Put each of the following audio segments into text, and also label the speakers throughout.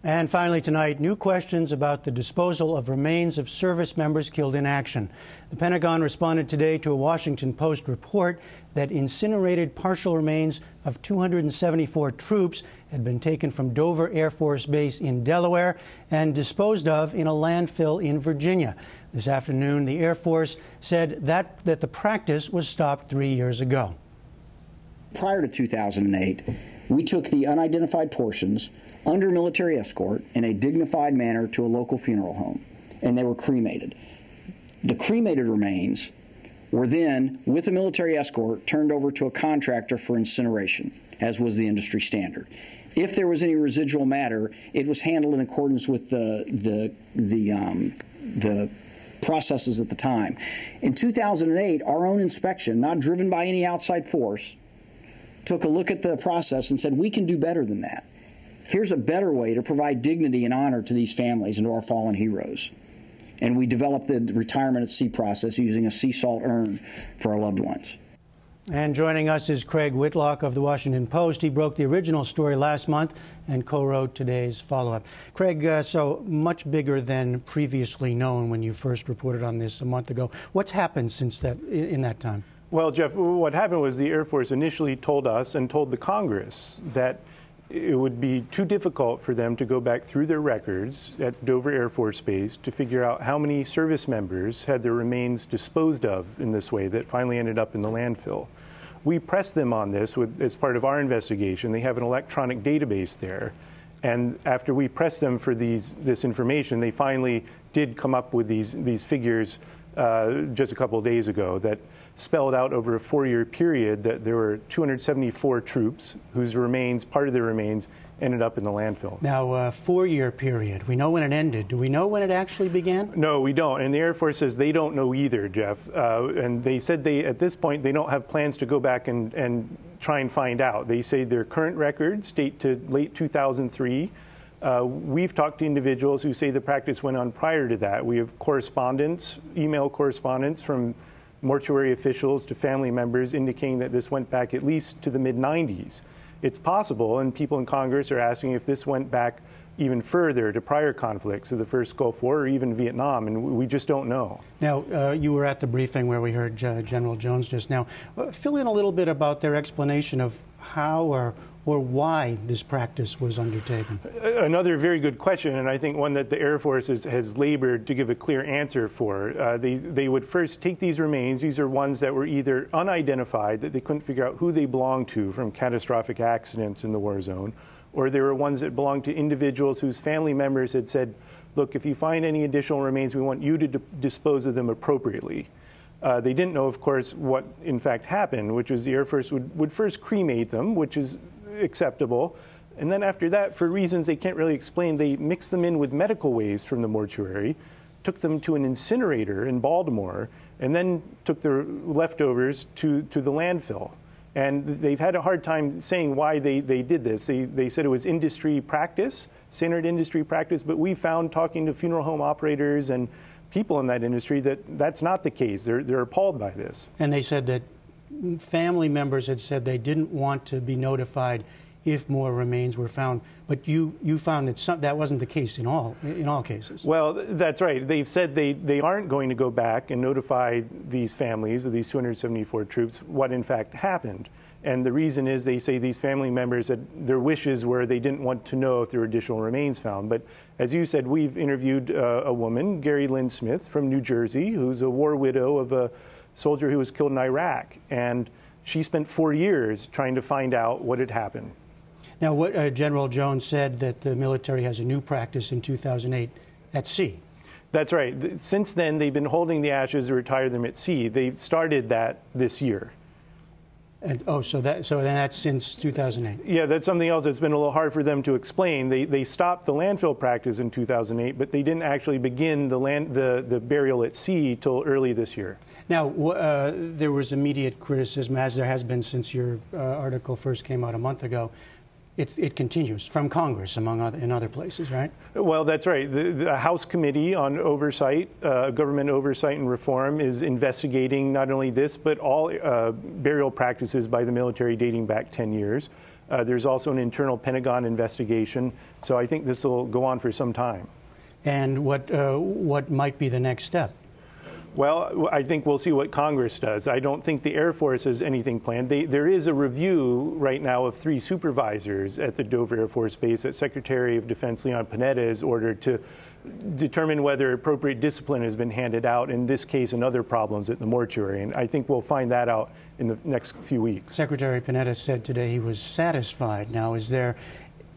Speaker 1: And finally tonight, new questions about the disposal of remains of service members killed in action. The Pentagon responded today to a Washington Post report that incinerated partial remains of 274 troops had been taken from Dover Air Force Base in Delaware and disposed of in a landfill in Virginia. This afternoon, the Air Force said that the practice was stopped 3 years ago.
Speaker 2: Prior to 2008, we took the unidentified portions under military escort in a dignified manner to a local funeral home, and they were cremated. The cremated remains were then, with a military escort, turned over to a contractor for incineration, as was the industry standard. If there was any residual matter, it was handled in accordance with the processes at the time. In 2008, our own inspection, not driven by any outside force, took a look at the process and said, we can do better than that. Here's a better way to provide dignity and honor to these families and to our fallen heroes. And we developed the retirement at sea process using a sea salt urn for our loved ones.
Speaker 1: And joining us is Craig Whitlock of the Washington Post. He broke the original story last month and co-wrote today's follow-up. Craig, so much bigger than previously known when you first reported on this a month ago. What's happened since that, in that time?
Speaker 3: Well, Jeff, what happened was the Air Force initially told us and told the Congress that it would be too difficult for them to go back through their records at Dover Air Force Base to figure out how many service members had their remains disposed of in this way that finally ended up in the landfill. We pressed them on this as part of our investigation. They have an electronic database there. And after we pressed them for this information, they finally did come up with these figures just a couple of days ago that spelled out over a 4-year period that there were 274 troops whose remains, part of their remains, ended up in the landfill.
Speaker 1: Now, a 4-year period. We know when it ended. Do we know when it actually began?
Speaker 3: No, we don't. And the Air Force says they don't know either, Jeff. And they said at this point, they don't have plans to go back and try and find out. They say their current records date to late 2003. We've talked to individuals who say the practice went on prior to that. We have correspondence, email correspondence from mortuary officials to family members indicating that this went back at least to the mid-90s. It's possible, and people in Congress are asking if this went back even further to prior conflicts of the first Gulf War or even Vietnam, and we just don't know.
Speaker 1: Now, you were at the briefing where we heard General Jones just now. Fill in a little bit about their explanation of how or why this practice was undertaken.
Speaker 3: Another very good question, and I think one that the Air Force has labored to give a clear answer for. They would first take these remains. These are ones that were either unidentified, that they couldn't figure out who they belonged to from catastrophic accidents in the war zone, or there were ones that belonged to individuals whose family members had said, look, if you find any additional remains, we want you to dispose of them appropriately. They didn't know, of course, what in fact happened, which was the Air Force would first cremate them, which is acceptable. And then after that, for reasons they can't really explain, they mixed them in with medical waste from the mortuary, took them to an incinerator in Baltimore, and then took their leftovers to the landfill. And they've had a hard time saying why they did this. They said it was industry practice, standard industry practice, but we found talking to funeral home operators and people in that industry that that's not the case. They're appalled by this.
Speaker 1: And they said that family members had said they didn't want to be notified if more remains were found, but you found that that wasn't the case in all cases.
Speaker 3: Well, that's right. They've said they aren't going to go back and notify these families of these 274 troops what in fact happened. And the reason is they say these family members, their wishes were they didn't want to know if there were additional remains found. But as you said, we've interviewed a woman, Gary Lynn Smith from New Jersey, who's a war widow of a soldier who was killed in Iraq. And she spent 4 years trying to find out what had happened.
Speaker 1: Now, what General Jones said that the military has a new practice in 2008 at sea.
Speaker 3: That's right. Since then, they've been holding the ashes to retire them at sea. They started that this year.
Speaker 1: And, so then that's since 2008.
Speaker 3: Yeah, that's something else that's been a little hard for them to explain. They stopped the landfill practice in 2008, but they didn't actually begin the burial at sea till early this year.
Speaker 1: Now, there was immediate criticism, as there has been since your article first came out a month ago. It continues from Congress, in other places, right? Well,
Speaker 3: that's right. The House Committee on Oversight, Government Oversight and Reform, is investigating not only this, but all burial practices by the military dating back 10 years. There's also an internal Pentagon investigation. So I think this will go on for some time.
Speaker 1: And what might be the next step?
Speaker 3: Well, I think we'll see what Congress does. I don't think the Air Force has anything planned. There is a review right now of 3 supervisors at the Dover Air Force Base that Secretary of Defense Leon Panetta is ordered to determine whether appropriate discipline has been handed out in this case and other problems at the mortuary. And I think we'll find that out in the next few weeks.
Speaker 1: Secretary Panetta said today he was satisfied. Now,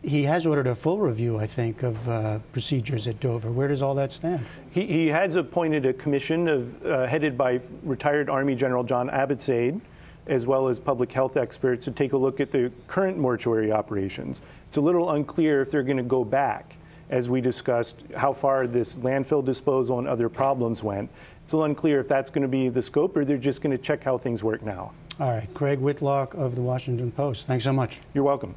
Speaker 1: he has ordered a full review, I think, of procedures at Dover. Where does all that stand?
Speaker 3: He has appointed a commission headed by retired Army General John Abbotsade, as well as public health experts, to take a look at the current mortuary operations. It's a little unclear if they're going to go back, as we discussed, how far this landfill disposal and other problems went. It's a little unclear if that's going to be the scope or they're just going to check how things work now.
Speaker 1: All right. Craig Whitlock of the Washington Post. Thanks so much.
Speaker 3: You're welcome.